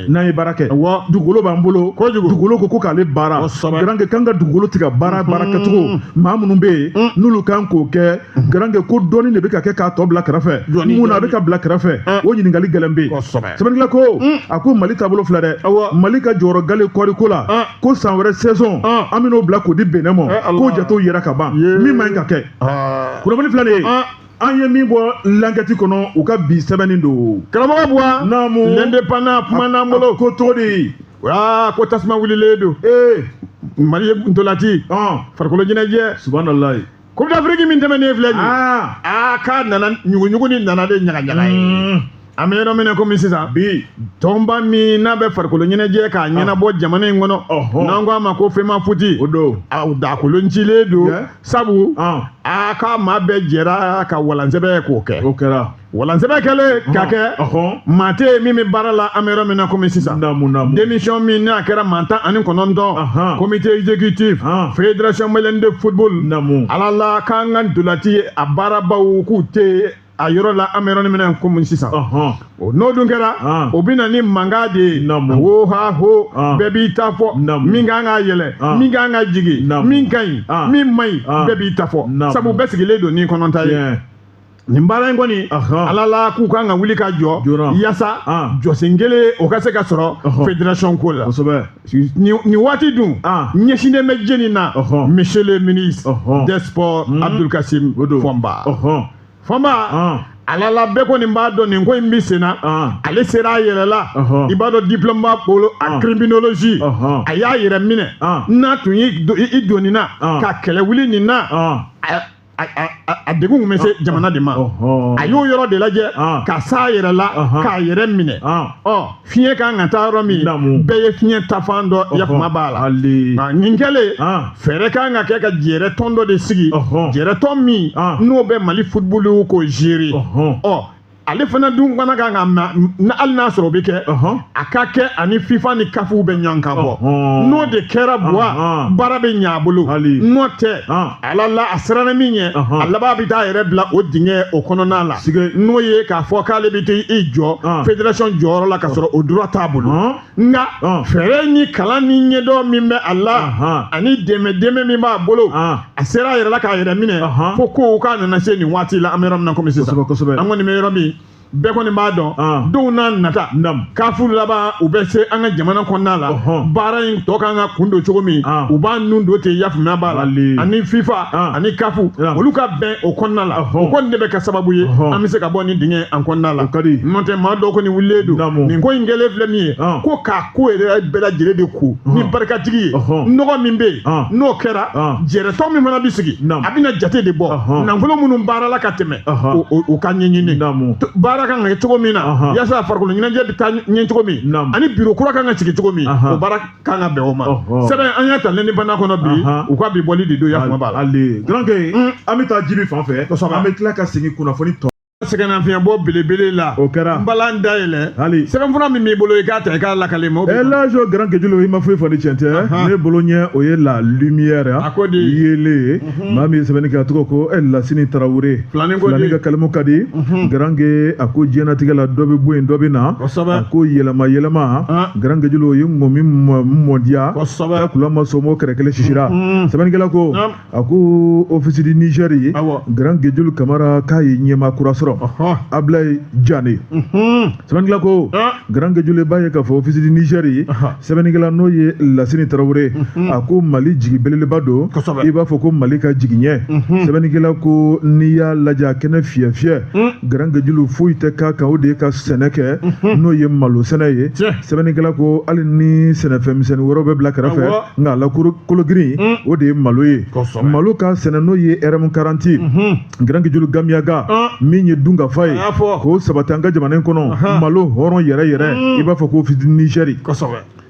n'an ye baara kɛ dugukolo b'an bolo, dugukolo ko k'ale baara. Garange kan ka dugukolo tigɛ baara kɛcogo maa minnu bɛ yen n'olu kan k'o kɛ. Garange ko dɔɔni de bɛ ka kɛ k'a tɔ bila kɛrɛfɛ, mun na a bɛ ka bila kɛrɛfɛ o ɲininkali gɛlɛn bɛ yen. Sɛbɛnnikɛla ko a ko Mali taabolo filɛ dɛ, Mali ka jɔyɔrɔ gale kɔɔriko la ko san wɛrɛ saison an bɛn'o bila k'o di Benin ma k'o jatew yɛrɛ ka ban min man ɲi ka kɛ. Kunnafoni filɛ nin ye an ye min bɔ l'enquête kɔnɔ u ka bi sɛbɛnni don. Karamɔgɔ Buwa, naamu, l'indépendant kuma n'an bolo ko cogo di? Ko tasuma wulilen don. Mali ye ntolati farikolo ɲɛnajɛ subhanalayi. Coupe d'Afrique min tɛmɛnen filɛ nin ye k'a nana ɲuguɲugu ni nana de ɲagaɲaga ye. An bɛ yɔrɔ min na komi sisan bi tɔnba min n'a bɛ farikolo ɲɛnajɛ k'a ɲɛnabɔ jamana in kɔnɔ n'an ko a ma ko FEMA foot o don dakolon cilen don sabu k'a maa bɛɛ jɛra ka walansɛbɛ k'o kɛ. O kɛra walansɛbɛ kɛlen ka kɛ maa tɛ yen min bɛ baara la an bɛ yɔrɔ min na komi sisan démission min n'a kɛra maa 19 comité exécutif fédération malienne de football ala la k'an ka ntolanci a baarabaw k'u tɛ a yɔrɔ la an bɛ yɔrɔ min na komi sisan n'o dun kɛra o bɛ na ni mankan de ye ho ha ho bɛɛ b'i ta fɔ min kan ka yɛlɛ min kan ka jigin min ka ɲi min man ɲi bɛɛ b'i ta fɔ sabu bɛɛ sigilen don ni kɔnɔta ye. Nin baara in kɔni ala la k'u kan ka wuli ka jɔ yaasa jɔsen kelen o ka se ka sɔrɔ fédération ko la. Nin waati dun ɲɛsinnen bɛ jeni na monsieur le ministre des sports Abdul Kasim Fɔnba. Ala la bɛɛ kɔni b'a dɔn nin ko in bɛ sen na ale sera a yɛrɛ la i b'a dɔn diplôme b'a bolo a criminologie a y'a yɛrɛ minɛ n'a tun i donni na ka kɛlɛ wuli nin na a degun kun bɛ se jamana de ma a y'o yɔrɔ de lajɛ ka s'a yɛrɛ la k'a yɛrɛ minɛ fiɲɛ kan ka taa yɔrɔ min bɛɛ ye fiɲɛ tafan dɔ yakuma b'a la nin kɛlen fɛɛrɛ kan ka kɛ ka jɛrɛ tɔn dɔ de sigi jɛrɛ tɔn min n'o bɛ Mali football ko gérer ale fana dun fana kan ka hali n'a sɔrɔ o bɛ kɛ a ka kɛ ani FIFA ni CAF bɛ ɲɔgɔn kan bɔ n'o de kɛra Buwa baara bɛ ɲɛ a bolo n'o tɛ ala la a siranna min ɲɛ a laban bɛ taa yɛrɛ bila o dingɛ o kɔnɔna la n'o ye k'a fɔ k'ale bɛ taa i jɔ fédération jɔyɔrɔ la ka sɔrɔ o droit t'a bolo nka fɛɛrɛ ni kalan ni ɲɛdɔn min bɛ a la ani dɛmɛ min b'a bolo a sera a yɛrɛ la k'a yɛrɛ minɛ fo ko k'a nana se nin waati la an bɛ yɔrɔ min na komi sisan an kɔni bɛ yɔrɔ min bɛɛ kɔni b'a dɔn denw n'a nata kafu laban u bɛ se an ka jamana kɔnɔna la baara in tɔ kan ka kun don cogo min u b'a nun don ten yafumaya b'a la ani FIFA ani kafu olu ka bɛn o kɔnɔna la o kɔni de bɛ kɛ sababu ye an bɛ se ka bɔ ni dingɛ an kɔnɔna la n'o tɛ maa dɔw kɔni wulilen don nin ko in kɛlen filɛ min ye ko k'a ko yɛrɛ bɛɛ lajɛlen de ko ni barikatigi ye nɔgɔ min bɛ yen n'o kɛra jɛrɛtɔ min fana bɛ sigi a bɛna jate de bɔ nafolo minnu baara la ka tɛmɛ o ka ɲɛɲini baara kan ka kɛ cogo min na yaasa farikolo ɲɛnajɛ bɛ taa ɲɛ cogo min ani biro kura kan ka sigi cogo min o baara kan ka bɛn o ma sɛbɛn an y'a ta l'indépendant kɔnɔ bi u ka bi bɔli de don yakuma b'a la. Garange an bɛ taa Jibi fan fɛ an bɛ tila ka segin kunnafoni tɔ sɛgɛnnafiɲɛbɔ belebele la o kɛra n balan dayɛlɛ sɛbɛnfura min b'i bolo i k'a ta i k'a lakale ma lajo Garange Julu i ma foyi fɔ ni tiɲɛ tɛ ne bolo ɲɛ o ye la lumière yelen maa min ye sɛbɛnni kɛ a tɔgɔ ko Lasini Tarawele filani ka kalimu ka di Garange a ko diɲɛnatigɛ la dɔ bɛ bɔ yen dɔ bɛ na a ko yɛlɛma Garange Julu o ye ŋɔmi mɔdiya a kula ma sɔn m'o kɛrɛ kelen sisira sɛbɛnnikɛla ko a ko office du Niger ye Garange Julu Kamara k'a ye ɲɛmaa kura sɔrɔ Ablaye Diané sɛbɛnnikɛla ko Garange Julu b'a ye k'a fɔ office du Niger ye sɛbɛnnikɛla n'o ye Lasini Tarawele a ko Mali jigi belebeleba don i b'a fɔ ko Mali ka jigi ɲɛ sɛbɛnnikɛla ko n'i y'a lajɛ a kɛnɛ fiyɛ Garange Julu foyi tɛ k'a kan o de ye ka sɛnɛ kɛ n'o ye malo sɛnɛ ye sɛbɛnnikɛla ko hali ni sɛnɛfɛn misɛnnin wɛrɛw bɛ bila kɛrɛfɛ nka a la kologirin o de ye malo ye malo ka sɛnɛ n'o ye RM40 Garange Julu Gamiaga min ye dun ka fa ye k'o sabati an ka jamana in kɔnɔ malo hɔrɔn yɛrɛ i b'a fɔ ko office du Niger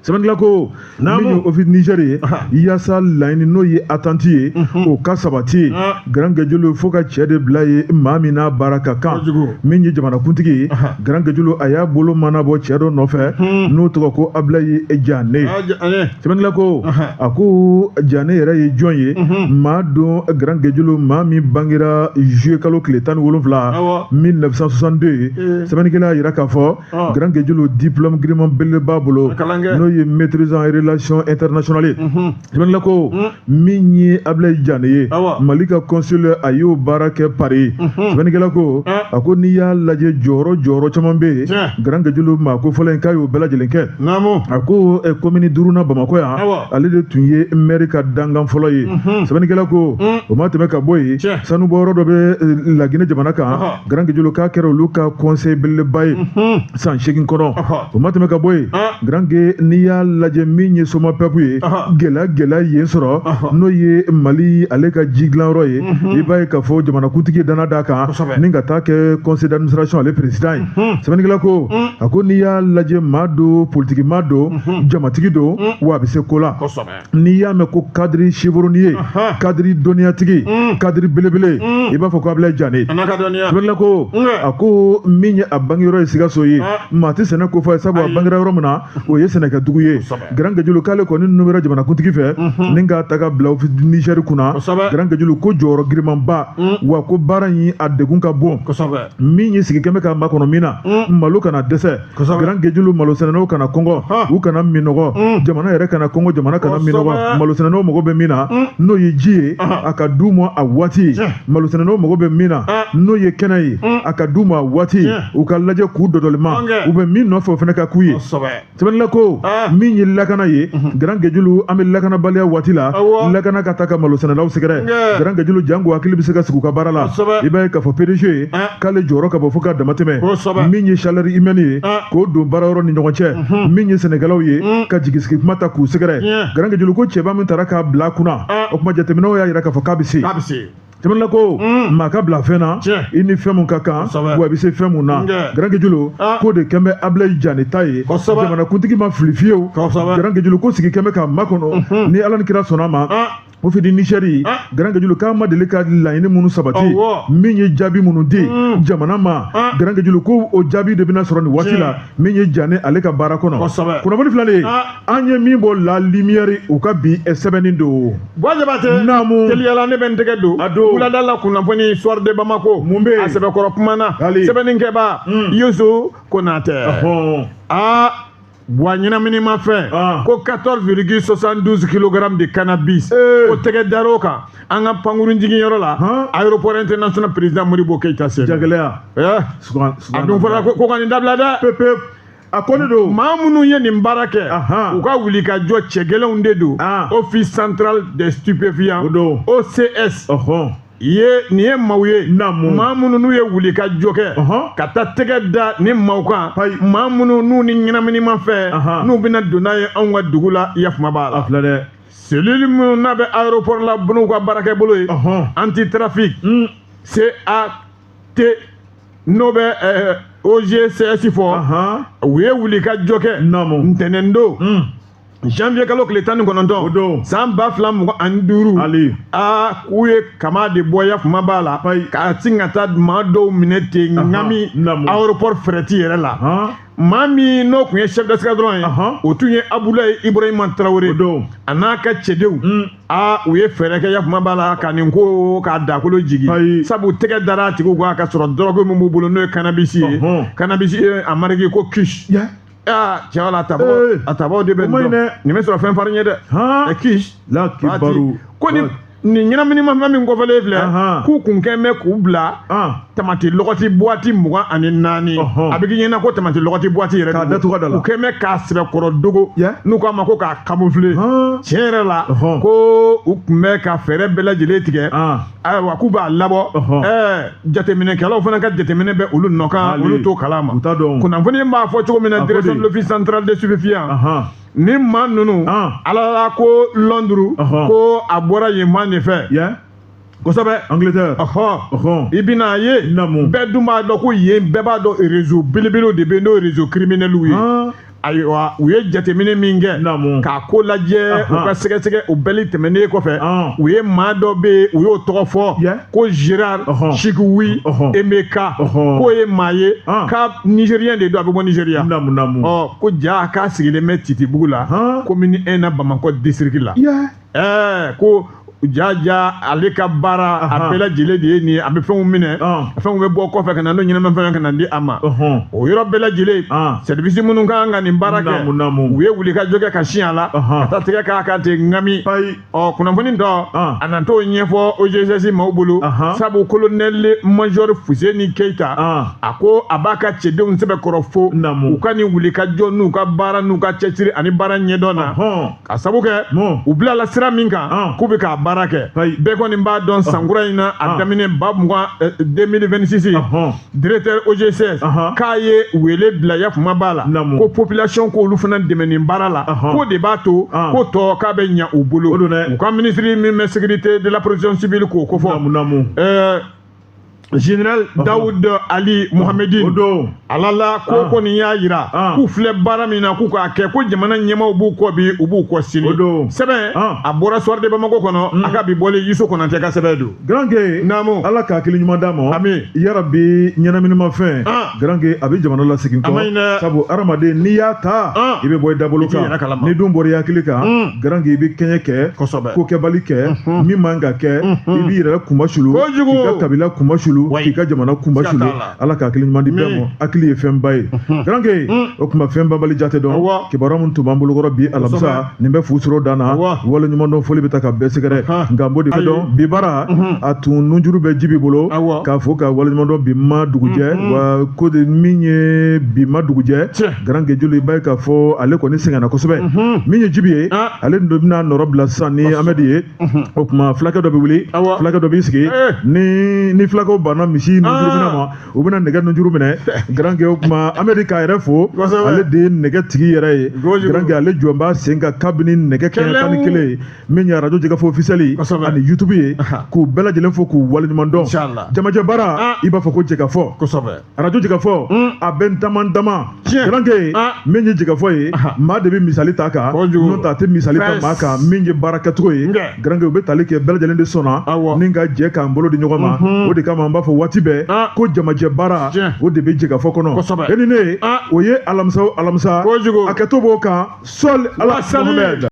sɛbɛnnikɛla ko min ye office Niger ye yaasa laɲini n'o ye attente ye o ka sabati Grand Guédiolo fo ka cɛ de bila ye maa min n'a baara ka kan min ye jamanakuntigi ye Grand Guédiolo a y'a bolo mana bɔ cɛ dɔ nɔfɛ n'o tɔgɔ ko Ablaye Diané sɛbɛnnikɛla ko a ko Diané yɛrɛ ye jɔn ye maa don Grand Guédiolo maa min bangera juillet kalo tile 17 1962 sɛbɛnnikɛla yira k'a fɔ Grand Guédiolo diplôme giriman belebeleba bolo n'o ye maîtrise en relations internationales sɛbɛnnikɛla ko min ye Ablaye Diané ye Mali ka consul a y'o baara kɛ Paris sɛbɛnnikɛla ko a ko n'i y'a lajɛ jɔyɔrɔ caman bɛ yen Grand Guédiolo maa ko fɔlɔ in k'a y'o bɛɛ lajɛlen kɛ a ko commune 5nan Bamakɔ yan ale de tun ye maire ka dangan fɔlɔ ye sɛbɛnnikɛla ko o ma tɛmɛ ka bɔ yen sanubɔyɔrɔ dɔ bɛ Laginɛ jamana kan Grand Guédiolo k'a kɛra olu ka conseil belebeleba ye san 8 kɔnɔ o ma tɛmɛ ka bɔ yen Grand Gué n'i y'a lajɛ min ye Soma Peuple ye gɛlɛya yen sɔrɔ n'o ye Mali ale ka ji dilanyɔrɔ ye i b'a ye k'a fɔ jamanakuntigi dana d'a kan ni ka taa kɛ conseil d'administration ale président ye sɛbɛnnikɛla ko a ko n'i y'a lajɛ maa do politiki maa do jamatigi do wa a bɛ se ko la n'i y'a mɛn ko cadre chevronnier ye cadre dɔnniyatigi cadre belebele i b'a fɔ ko Ablaye Diané sɛbɛnnikɛla ko a ko min ye a bangeyɔrɔ ye Sikaso ye maa tɛ sɛnɛ ko fɔ ye sabu a bangera yɔrɔ min na o ye sɛnɛkɛdugu ye Grand Guédiolo k'ale kɔni numera jamanakuntigi fɛ ni ka ta ka bila office Niger kunna Grand Guédiolo ko jɔyɔrɔ girimanba wa ko baara in a degun ka bon min ye sigi kɛmɛ ka makɔnɔ min na malo kana dɛsɛ Grand Guédiolo malo sɛnɛnɛw kana kɔngɔ u kana minɔgɔ jamana yɛrɛ kana kɔngɔ jamana kana minɔgɔ malo sɛnɛnɛw mago bɛ min na n'o ye ji ye a ka d'u ma a waati malo sɛnɛnɛw mago bɛ min na n'o ye kɛnɛ ye a ka d'u ma a waati u ka lajɛ k'u dɔdɔlima u bɛ min nɔfɛ o fana ka k'u ye sɛbɛnnikɛla ko min ye lakana ye Grand Guédiolo an bɛ lakanabaliya waati la lakana ka taa ka malo sɛnɛlaw sɛgɛrɛ Grand Guédiolo jango hakili bɛ se ka sigi u ka baara la i b'a ye k'a fɔ PDG ye k'ale jɔyɔrɔ ka bɔ fo ka damatɛmɛ min ye chaleur humaine ye k'o don baarayɔrɔ ni ɲɔgɔn cɛ min ye sɛnɛkɛlaw ye ka jigisigi kuma ta k'u sɛgɛrɛ Grand Guédiolo ko cɛba min taara k'a bila kunna o kuma jateminɛw y'a jira k'a fɔ k'a bɛ se sɛbɛnnikɛla ko maa ka bila fɛn na i ni fɛn mun ka kan wa a bɛ se fɛn mun na Grand Guédiolo k'o de kɛn bɛ Ablaye Diané ta ye jamanakuntigi ma fili fiyewu Grand Guédiolo ko sigi kɛn bɛ ka makɔnɔ ni Ala ni kira sɔnna ma o fidi Nigeri Grand Guédiolo k'a ma deli ka laɲini minnu sabati min ye jaabi minnu di jamana ma Grand Guédiolo ko o jaabi de bɛna sɔrɔ nin waati la min ye Diané ale ka baara kɔnɔ kunnafoni filalen an ye min bɔ La Lumière u ka bi sɛbɛnni don Jabate teliyala ne bɛ n tɛgɛ don wuladala kunnafoni Soir de Bamako mun bɛ a sɛbɛkɔrɔ kuma na sɛbɛnnikɛba Youssou Konatɛ wa ɲɛnaminima fɛn ko 14,72 kg de cannabis o tɛgɛ dar'o kan an ka pankurun jiginyɔrɔ la aéroport international président Modibo Keita sen jagɛlɛya a dun fɔra ko ka nin dabila dɛ a ko ne don maa minnu ye nin baara kɛ u ka wuli ka jɔ cɛgɛlɛnw de don office central des stupéfiants OCS nin ye maaw ye maa minnu n'u ye wuli ka jɔ kɛ ka taa tɛgɛ da ni maaw kan maa minnu n'u ni ɲɛnaminima fɛ n'u bɛna don n'a ye anw ka dugu la yafuma b'a la cellule minnu n'a bɛ aéroport la n'u ka baarakɛ bolo ye anti trafic CAT n'o bɛ OGCS fɔ u ye wuli ka jɔ kɛ ntɛnɛn don janvier kalo tile 19 san 2025 k'u ye kama de bɔ yafuma b'a la k'a sin ka taa maa dɔw minɛ ten ŋami aéroport fɛrɛti yɛrɛ la maa min n'o tun ye chef d'escadron ye o tun ye Abdoulaye Ibrahima Traoré a n'a ka cɛdenw u ye fɛɛrɛ kɛ yafuma b'a la ka nin ko k'a dakolo jigi sabu tɛgɛ dara a tigiw kan ka sɔrɔ drogue min b'u bolo n'o ye cannabis ye cannabis a marqué ko kush cɛ wala a tabaw de bɛ dɔn nin bɛ sɔrɔ fɛn farin ye dɛ kish ko nin ɲɛnaminima fɛn min kɔfɛlen filɛ k'u kun kɛn bɛ k'u bila tamati lɔgɔti boîte 24 a bɛ k'i ɲɛna ko tamati lɔgɔti boîte yɛrɛ u kɛn bɛ k'a sɛbɛkɔrɔ dogo n'u k'a ma ko k'a camoufler tiɲɛ yɛrɛ la ko u kun bɛ ka fɛɛrɛ bɛɛ lajɛlen tigɛ ayiwa k'u b'a labɔ jateminɛkɛlaw fana ka jateminɛ bɛ olu nɔkan olu t'o kalama kunnafoni b'a fɔ cogo min na direction de l'office central des stupéfiants ni maa ninnu ala la ko Londres ko a bɔra yen maa de fɛ kosɛbɛ Angleterre i bɛna ye bɛɛ dun b'a dɔn ko yen bɛɛ b'a dɔn réseau belebelew de bɛ yen n'o réseau criminel ye ayiwa u ye jateminɛ min kɛ k'a ko lajɛ u ka sɛgɛsɛgɛ o bɛɛ tɛmɛnen kɔfɛ u ye maa dɔ bɛ yen u y'o tɔgɔ fɔ ko Gérard Chikuwi Emeka k'o ye maa ye k'a Nigérien de don a bɛ bɔ Nigéria ko ja k'a sigilen bɛ Titibugu la commune 1 na Bamakɔ district la ko jaja ale ka baara a bɛɛ lajɛlen de ye nin ye a bɛ fɛnw minɛ fɛnw bɛ bɔ kɔfɛ ka na n'o ɲɛnama fɛn ka na di a ma o yɔrɔ bɛɛ lajɛlen service minnu kan ka nin baara kɛ u ye wuli ka jɔ kɛ ka siɲɛ a la ka taa tigɛ k'a kan ten ŋami kunnafoni dɔ a na t'o ɲɛfɔ OGSS maaw bolo sabu colonel major Fuseni Keita a ko a b'a ka cɛdenw sɛbɛkɔrɔ fo u ka nin wuli ka jɔ n'u ka baara n'u ka cɛsiri ani baara ɲɛdɔn na ka sabu kɛ u bila la sira min kan k'u bɛ k'a baara kɛ bɛɛ kɔni b'a dɔn sankura in na a daminɛ ba 2026 directeur OGSS k'a ye wele bila yafuma b'a la ko population ko olu fana dɛmɛ nin baara la ko de b'a to ko tɔ k'a bɛ ɲɛ u bolo u ka ministre min bɛ sécurité de la protection civile k'o ko fɔ Général Daoud Ali Mohamedine ala la ko kɔni y'a yira k'u filɛ baara min na k'u k'a kɛ ko jamana ɲɛmaaw b'u kɔ bi u b'u kɔ sini sɛbɛn a bɔra soir de Bamako kɔnɔ a ka bi bɔlen Yusu Konate ka sɛbɛn don Grand Gueye ala k'a hakili ɲuman d'a ma yarabi ɲɛnaminimafɛn Grand Gueye a bɛ jamana lasegin kɔ sabu adamaden n'i y'a ta i bɛ bɔ i dabolo kan ni dun bɔra i hakili kan Grand Gueye i bɛ kɛɲɛ kɛ ko kɛbali kɛ min man ka kɛ i b'i yɛrɛ kumasulu k'i ka kabila kumasulu k'i ka jamana kumasulu ala k'a hakili ɲuman di bɛɛ ma hakili ye fɛnba ye Grand Gueye o tuma fɛn banbali jate dɔn kibaruya min tun b'an bolokɔrɔ bi alamisa nin bɛ fu sɔrɔ dan na wale ɲuman dɔn foli bɛ taa ka bɛɛ sɛgɛrɛ nka n b'o de fɛ dɔn bi baara a tun nunjuru bɛ ji b'i bolo k'a fɔ ka wale ɲuman dɔn bi ma dugujɛ wa ko de min ye bi ma dugujɛ Grand Gueye joli i b'a ye k'a fɔ ale kɔni sɛgɛnna kosɛbɛ min ye Jibi ye ale dɔ bɛna nɔrɔ bila sisan ni Amedi ye o tuma fulakɛ dɔ bɛ wuli fulakɛ dɔ b'i sigi ni fulakɛw banna misi nunjuru minɛ ma u bɛna nɛgɛ nunjuru minɛ Grand Gueye o tuma Amedi k'a yɛrɛ fo ale de ye nɛgɛ tigi yɛrɛ ye Grand Gueye ale jɔn b'a sen ka kabini nɛgɛ kɛɲɛ 11 min ye radio Jɛgɛfɔ officiel ani YouTube ye k'u bɛɛ lajɛlen fo k'u waleɲuman dɔn jamajɛ baara i b'a fɔ ko Jɛgɛfɔ radio Jɛgɛfɔ a bɛ n dama Grand Gueye min ye Jɛgɛfɔ ye maa de bɛ misali ta kan n'o tɛ a tɛ misali ta maa kan min ye baara kɛcogo ye Grand Gueye u bɛ tali kɛ bɛɛ lajɛlen de sɔnna ni ka jɛ k'an bolo di ɲɔgɔn ma o de kama an b'a fɔ waati bɛɛ ko jamajɛ baara o de bɛ Jɛgɛfɔ kɔnɔ e ni ne o ye alamisa a kɛtɔ b'o kan Sol Ala Mohamed